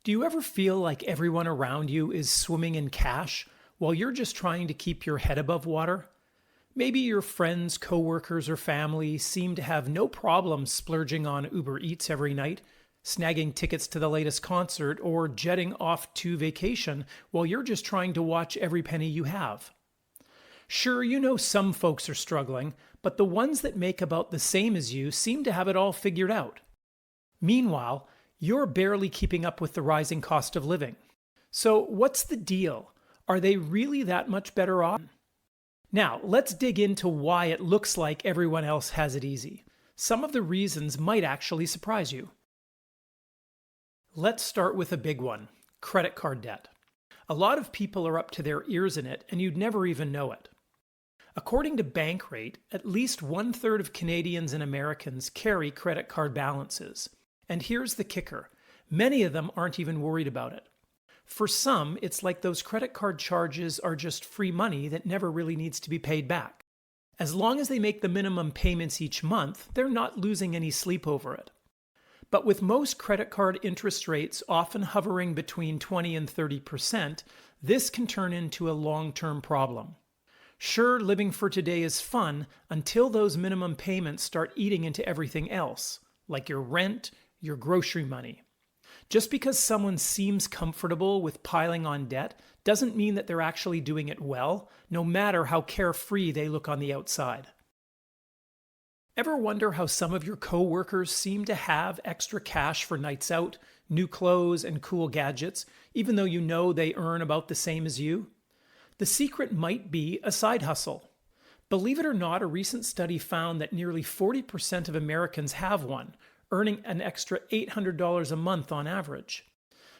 Do you ever feel like everyone around you is swimming in cash while you're just trying to keep your head above water? Maybe your friends, coworkers, or family seem to have no problem splurging on Uber Eats every night, snagging tickets to the latest concert, or jetting off to vacation while you're just trying to watch every penny you have. Sure, you know some folks are struggling, but the ones that make about the same as you seem to have it all figured out. Meanwhile, you're barely keeping up with the rising cost of living. So, what's the deal? Are they really that much better off? Now, let's dig into why it looks like everyone else has it easy. Some of the reasons might actually surprise you. Let's start with a big one: credit card debt. A lot of people are up to their ears in it, and you'd never even know it. According to Bankrate, at least 1/3 of Canadians and Americans carry credit card balances. And here's the kicker: many of them aren't even worried about it. For some, it's like those credit card charges are just free money that never really needs to be paid back. As long as they make the minimum payments each month, they're not losing any sleep over it. But with most credit card interest rates often hovering between 20 and 30%, this can turn into a long-term problem. Sure, living for today is fun until those minimum payments start eating into everything else, like your rent, your grocery money. Just because someone seems comfortable with piling on debt doesn't mean that they're actually doing it well, no matter how carefree they look on the outside. Ever wonder how some of your coworkers seem to have extra cash for nights out, new clothes, and cool gadgets, even though you know they earn about the same as you? The secret might be a side hustle. Believe it or not, a recent study found that nearly 40% of Americans have one, earning an extra $800 a month on average.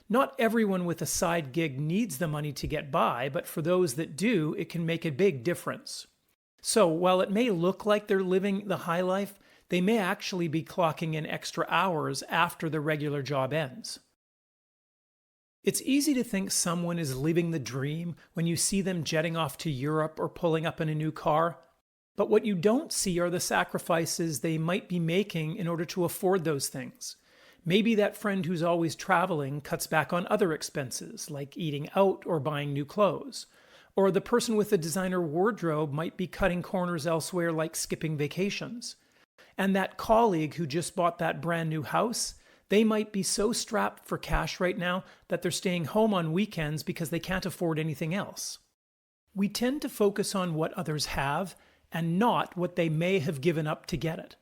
Not everyone with a side gig needs the money to get by, but for those that do, it can make a big difference. So while it may look like they're living the high life, they may actually be clocking in extra hours after the regular job ends. It's easy to think someone is living the dream when you see them jetting off to Europe or pulling up in a new car. But what you don't see are the sacrifices they might be making in order to afford those things. Maybe that friend who's always traveling cuts back on other expenses, like eating out or buying new clothes. Or the person with a designer wardrobe might be cutting corners elsewhere, like skipping vacations. And that colleague who just bought that brand new house, they might be so strapped for cash right now that they're staying home on weekends because they can't afford anything else. We tend to focus on what others have and not what they may have given up to get it.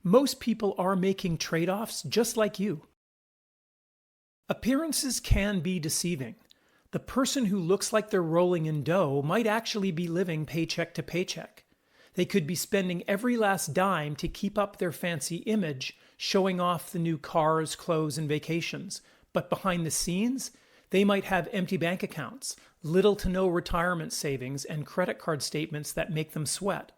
Most people are making trade-offs just like you. Appearances can be deceiving. The person who looks like they're rolling in dough might actually be living paycheck to paycheck. They could be spending every last dime to keep up their fancy image, showing off the new cars, clothes, and vacations. But behind the scenes, they might have empty bank accounts, little to no retirement savings, and credit card statements that make them sweat.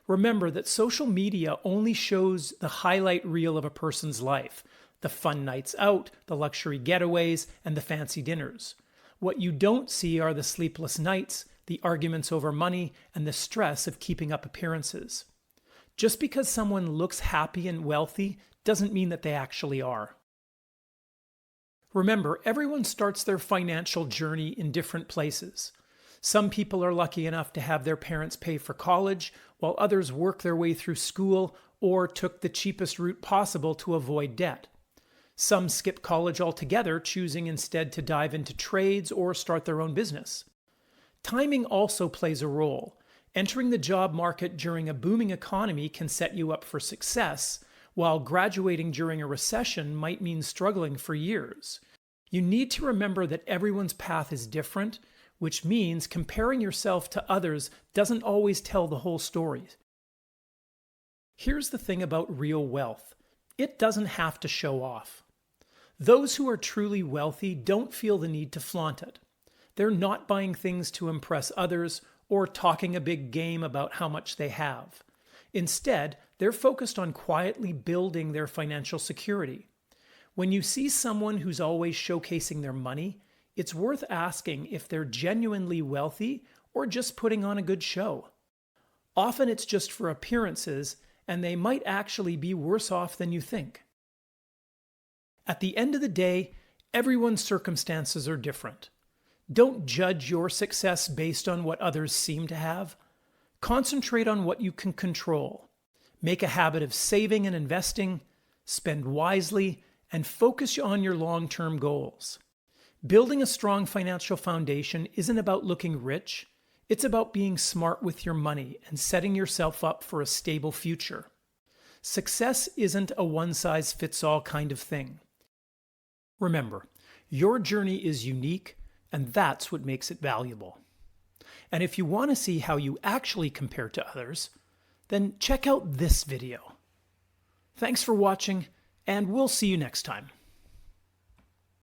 Remember that social media only shows the highlight reel of a person's life: the fun nights out, the luxury getaways, and the fancy dinners. What you don't see are the sleepless nights, the arguments over money, and the stress of keeping up appearances. Just because someone looks happy and wealthy doesn't mean that they actually are. Remember, everyone starts their financial journey in different places. Some people are lucky enough to have their parents pay for college, while others work their way through school or took the cheapest route possible to avoid debt. Some skip college altogether, choosing instead to dive into trades or start their own business. Timing also plays a role. Entering the job market during a booming economy can set you up for success, while graduating during a recession might mean struggling for years. You need to remember that everyone's path is different, which means comparing yourself to others doesn't always tell the whole story. Here's the thing about real wealth: it doesn't have to show off. Those who are truly wealthy don't feel the need to flaunt it. They're not buying things to impress others or talking a big game about how much they have. Instead, they're focused on quietly building their financial security. When you see someone who's always showcasing their money, it's worth asking if they're genuinely wealthy or just putting on a good show. Often it's just for appearances, and they might actually be worse off than you think. At the end of the day, Everyone's circumstances are different. Don't judge your success based on what others seem to have. Concentrate on what you can control. Make a habit of saving and investing, spend wisely, and focus on your long-term goals. Building a strong financial foundation isn't about looking rich. It's about being smart with your money and setting yourself up for a stable future. Success isn't a one-size-fits-all kind of thing. Remember, your journey is unique, and that's what makes it valuable. And if you want to see how you actually compare to others, then check out this video. Thanks for watching, and we'll see you next time.